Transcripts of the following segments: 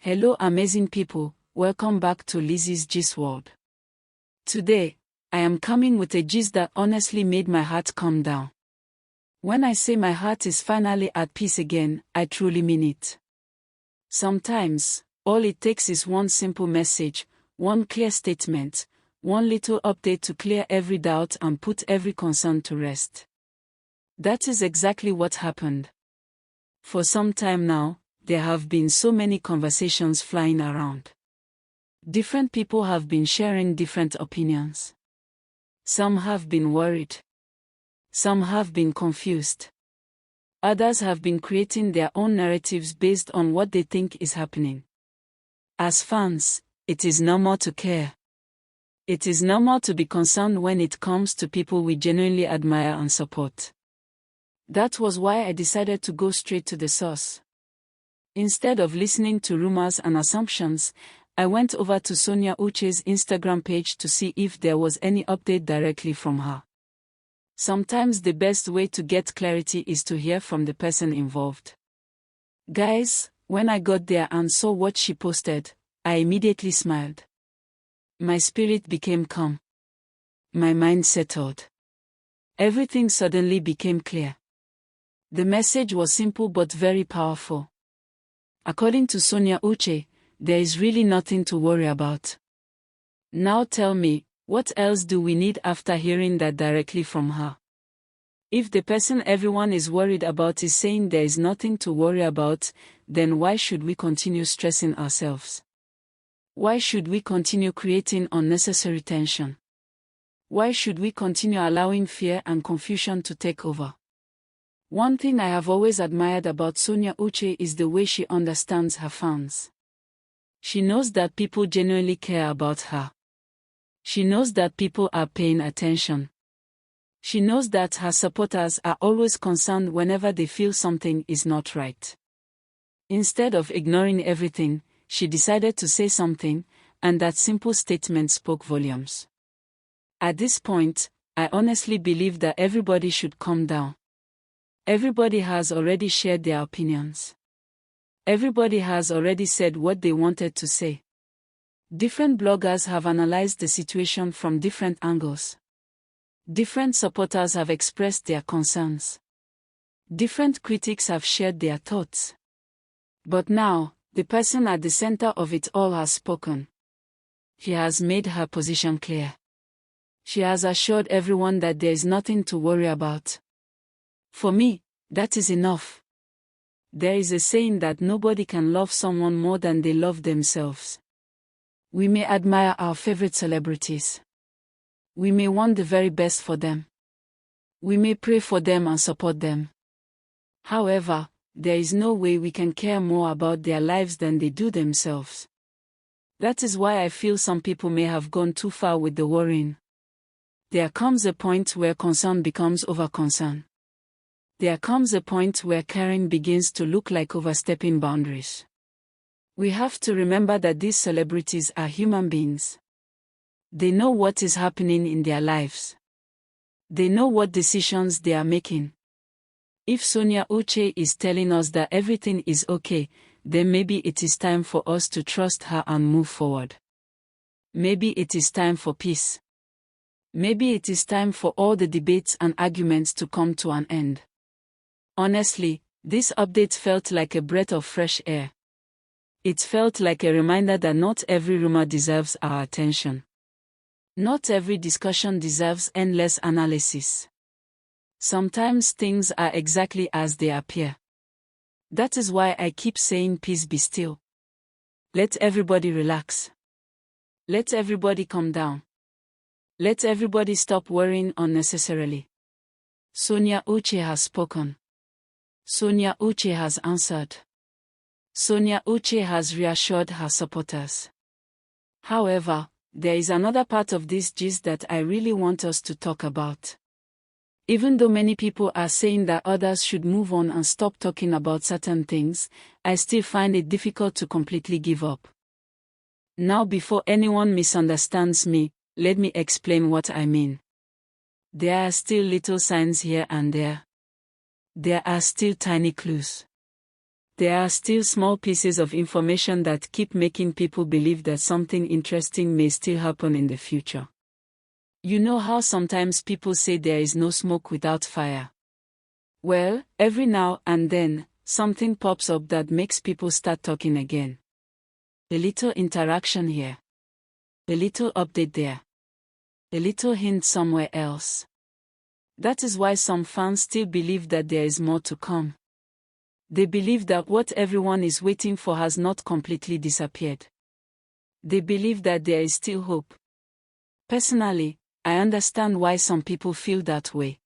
Hello amazing people, welcome back to Lizzie's Gist World. Today, I am coming with a gist that honestly made my heart calm down. When I say my heart is finally at peace again, I truly mean it. Sometimes, all it takes is one simple message, one clear statement, one little update to clear every doubt and put every concern to rest. That is exactly what happened. For some time now, there have been so many conversations flying around. Different people have been sharing different opinions. Some have been worried. Some have been confused. Others have been creating their own narratives based on what they think is happening. As fans, it is normal to care. It is normal to be concerned when it comes to people we genuinely admire and support. That was why I decided to go straight to the source. Instead of listening to rumors and assumptions, I went over to Sonia Uche's Instagram page to see if there was any update directly from her. Sometimes the best way to get clarity is to hear from the person involved. Guys, when I got there and saw what she posted, I immediately smiled. My spirit became calm. My mind settled. Everything suddenly became clear. The message was simple but very powerful. According to Sonia Uche, there is really nothing to worry about. Now tell me, what else do we need after hearing that directly from her? If the person everyone is worried about is saying there is nothing to worry about, then why should we continue stressing ourselves? Why should we continue creating unnecessary tension? Why should we continue allowing fear and confusion to take over? One thing I have always admired about Sonia Uche is the way she understands her fans. She knows that people genuinely care about her. She knows that people are paying attention. She knows that her supporters are always concerned whenever they feel something is not right. Instead of ignoring everything, she decided to say something, and that simple statement spoke volumes. At this point, I honestly believe that everybody should calm down. Everybody has already shared their opinions. Everybody has already said what they wanted to say. Different bloggers have analyzed the situation from different angles. Different supporters have expressed their concerns. Different critics have shared their thoughts. But now, the person at the center of it all has spoken. She has made her position clear. She has assured everyone that there is nothing to worry about. For me, that is enough. There is a saying that nobody can love someone more than they love themselves. We may admire our favorite celebrities. We may want the very best for them. We may pray for them and support them. However, there is no way we can care more about their lives than they do themselves. That is why I feel some people may have gone too far with the worrying. There comes a point where concern becomes over-concern. There comes a point where caring begins to look like overstepping boundaries. We have to remember that these celebrities are human beings. They know what is happening in their lives. They know what decisions they are making. If Sonia Uche is telling us that everything is okay, then maybe it is time for us to trust her and move forward. Maybe it is time for peace. Maybe it is time for all the debates and arguments to come to an end. Honestly, this update felt like a breath of fresh air. It felt like a reminder that not every rumor deserves our attention. Not every discussion deserves endless analysis. Sometimes things are exactly as they appear. That is why I keep saying peace be still. Let everybody relax. Let everybody calm down. Let everybody stop worrying unnecessarily. Sonia Uche has spoken. Sonia Uche has answered. Sonia Uche has reassured her supporters. However, there is another part of this gist that I really want us to talk about. Even though many people are saying that others should move on and stop talking about certain things, I still find it difficult to completely give up. Now, before anyone misunderstands me, let me explain what I mean. There are still little signs here and there. There are still tiny clues. There are still small pieces of information that keep making people believe that something interesting may still happen in the future. You know how sometimes people say there is no smoke without fire? Well, every now and then, something pops up that makes people start talking again. A little interaction here. A little update there. A little hint somewhere else. That is why some fans still believe that there is more to come. They believe that what everyone is waiting for has not completely disappeared. They believe that there is still hope. Personally, I understand why some people feel that way.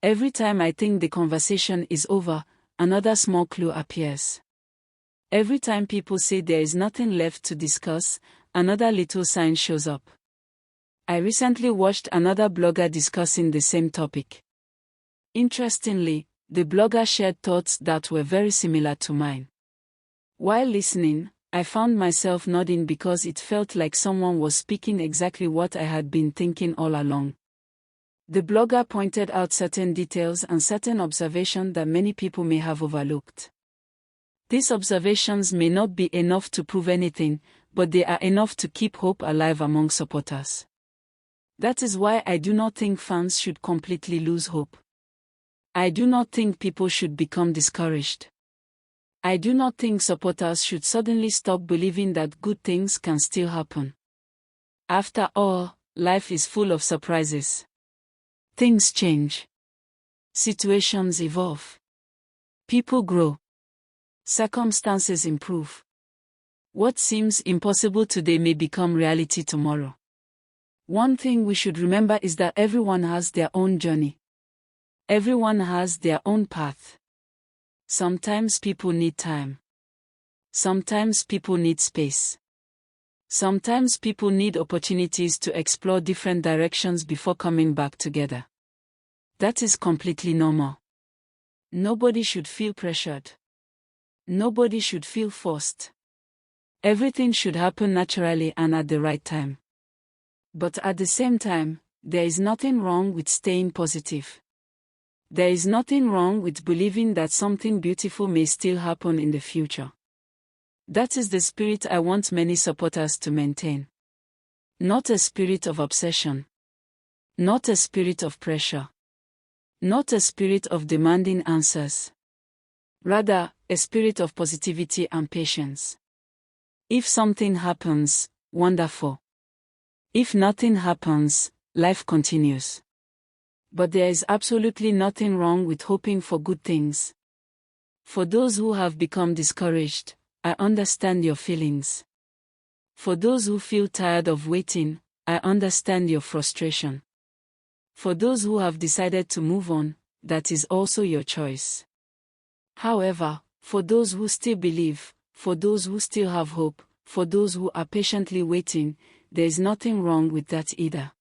Every time I think the conversation is over, another small clue appears. Every time people say there is nothing left to discuss, another little sign shows up. I recently watched another blogger discussing the same topic. Interestingly, the blogger shared thoughts that were very similar to mine. While listening, I found myself nodding because it felt like someone was speaking exactly what I had been thinking all along. The blogger pointed out certain details and certain observations that many people may have overlooked. These observations may not be enough to prove anything, but they are enough to keep hope alive among supporters. That is why I do not think fans should completely lose hope. I do not think people should become discouraged. I do not think supporters should suddenly stop believing that good things can still happen. After all, life is full of surprises. Things change. Situations evolve. People grow. Circumstances improve. What seems impossible today may become reality tomorrow. One thing we should remember is that everyone has their own journey. Everyone has their own path. Sometimes people need time. Sometimes people need space. Sometimes people need opportunities to explore different directions before coming back together. That is completely normal. Nobody should feel pressured. Nobody should feel forced. Everything should happen naturally and at the right time. But at the same time, there is nothing wrong with staying positive. There is nothing wrong with believing that something beautiful may still happen in the future. That is the spirit I want many supporters to maintain. Not a spirit of obsession. Not a spirit of pressure. Not a spirit of demanding answers. Rather, a spirit of positivity and patience. If something happens, wonderful. If nothing happens, life continues. But there is absolutely nothing wrong with hoping for good things. For those who have become discouraged, I understand your feelings. For those who feel tired of waiting, I understand your frustration. For those who have decided to move on, that is also your choice. However, for those who still believe, for those who still have hope, for those who are patiently waiting, there is nothing wrong with that either.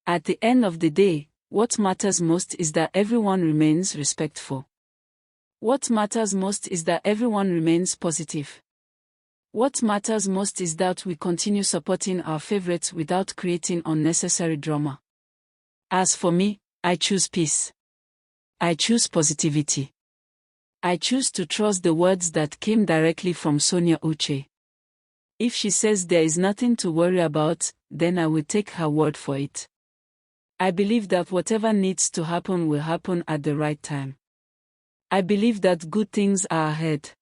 At the end of the day, what matters most is that everyone remains respectful. What matters most is that everyone remains positive. What matters most is that we continue supporting our favorites without creating unnecessary drama. As for me, I choose peace. I choose positivity. I choose to trust the words that came directly from Sonia Uche. If she says there is nothing to worry about, then I will take her word for it. I believe that whatever needs to happen will happen at the right time. I believe that good things are ahead.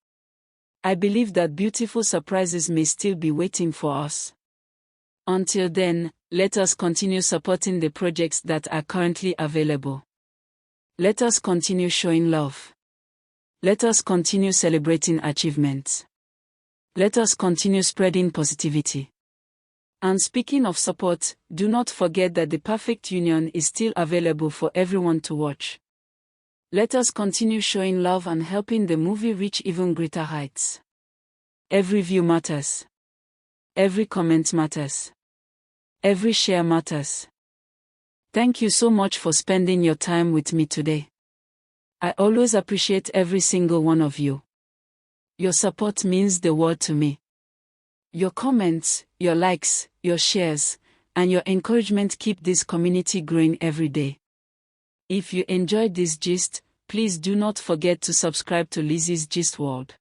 I believe that beautiful surprises may still be waiting for us. Until then, let us continue supporting the projects that are currently available. Let us continue showing love. Let us continue celebrating achievements. Let us continue spreading positivity. And speaking of support, do not forget that the perfect union is still available for everyone to watch. Let us continue showing love and helping the movie reach even greater heights. Every view matters. Every comment matters. Every share matters. Thank you so much for spending your time with me today. I always appreciate every single one of you. Your support means the world to me. Your comments, your likes, your shares, and your encouragement keep this community growing every day. If you enjoyed this gist, please do not forget to subscribe to Lizzie's Gist World.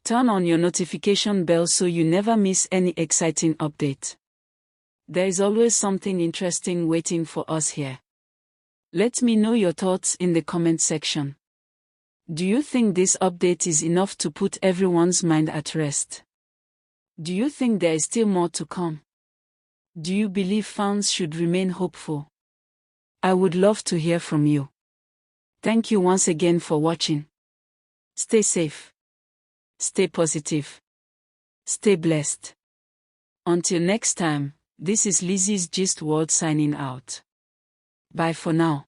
Turn on your notification bell so you never miss any exciting update. There is always something interesting waiting for us here. Let me know your thoughts in the comment section. Do you think this update is enough to put everyone's mind at rest? Do you think there is still more to come? Do you believe fans should remain hopeful? I would love to hear from you. Thank you once again for watching. Stay safe. Stay positive. Stay blessed. Until next time, this is Lizzie's Gist World signing out. Bye for now.